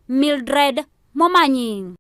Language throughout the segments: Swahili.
Mildred Momanyi.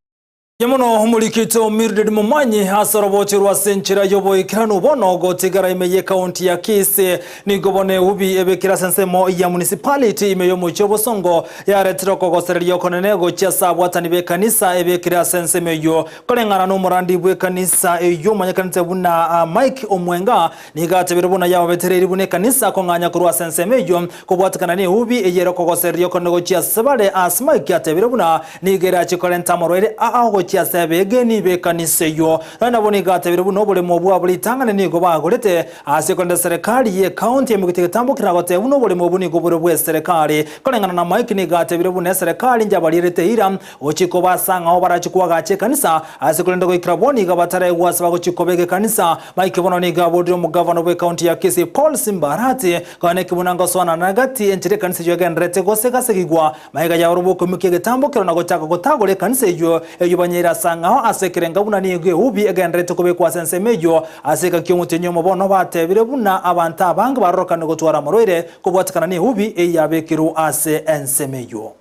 Yamuno mulikito Mildred Momanyi hasorobocherwa senchira yoboikirano bono gotigara imeye county ya Kisii ni gobone ubi ebekira sensemo ya municipality imeyo muchobo songo ya retro kogosererio konenego chiasa bwatani be kanisa ebekira sensemo yo kolengana no murandi bwe kanisa eyo manyakanite buna Mike Omwenga ni gatebero buna yawo betereri bune kanisa konganya kurwa sensemo yo kubwatakana ni ubi eyero kogosererio konego chiasa bale Mike atebero buna ni gera chikolenta morwere aho chiasa begeni be kanisa yo naboni gatebero buno bole mobu abulitangane ni go bagorete asekonda serikali ye county emugitege tambukira gote buno bole mobu ni go bwe serikali kolengana na Mike ni gatebero buno serikali njabalirete ira ochiko basanga aho barachikwa gache kanisa asekonda go ikraboni gabatare gwasa bago chikobege kanisa Mike bono ni gabodiro mu Gavana we county ya Kisii Simba Arati kane kibunanga swana nagati enchire kanisa yo genrete go segasegigwa Mike ya urubuko mukege tambukira na go chaka go tagole kanisa yo banyira sanga asekerenga buna ni gwe ubi egenrete kobe kwa sensemejo aseka kyomutenyo mobono batebire buna abantu abanga barokana gotwara moroire kubwatikana ni ubi eyabekiru ase ensemejo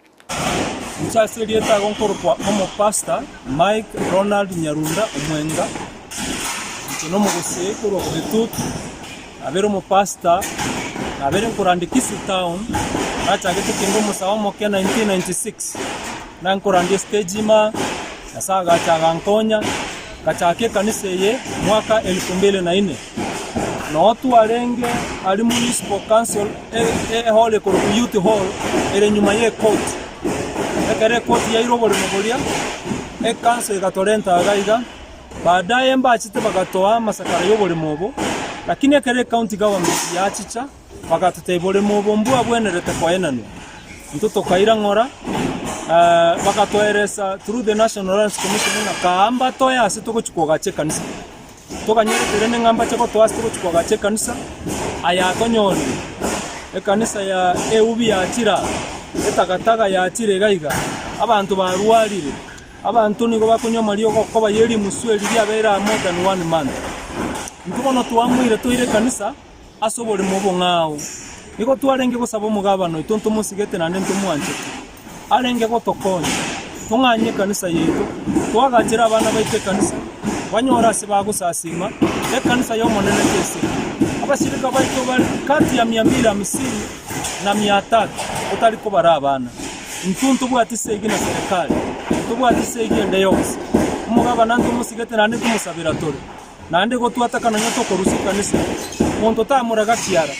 Mchasirieta gonkoro kwa pastor Mike Ronald Nyarunda Omwenga no Gusii kuro kubitut abero mu pastor abere kurandi Kisii town acha geto kingo musawa moke 1996 nankurandi stagema Nasaga chagankonya kachake kanisa ye mwaka 2004 na watu walenge ali municipal council hall ko youth hall ere nyuma ye court ekere court ya irobole mogolia council gatorenta gaiga baadaye mbachite bagatoa masakara yobole mobo lakini ekere county government ya chicha bakatutebole mobo mbwa bwenerete kwa enano mtoto kaira ngora bakatoeresa through the National Lands Commission na kaamba toya asituko chikogache kanisa tokanyere terene ngamba chako toasituko chikogache kanisa aya tonyoni kanisa ya eubi ya tira etakataga ya tire gaiga abantu barwarire abantu nigo bakunyoma liyo koba yeri musweli byabera more than 1 month ntukono tuamwire toire kanisa asobole mubo ngao niko tuarenge gusaba mugabano itonto musigete nande ntumwanje alenge gotokonye tunganye kanisa yetu twagakira abana baite kanisa banyora se bagusasima kanisa yo monene kese abashirika baito bali kati ya 250 na 300 utaliko barabana ntuntu bwatisege na serikali tubwatisege ndeyose umugabana ntumusigete nande tumusabira tore nande go twatakana nyoto korusi kanisa muntu tamuraga kiara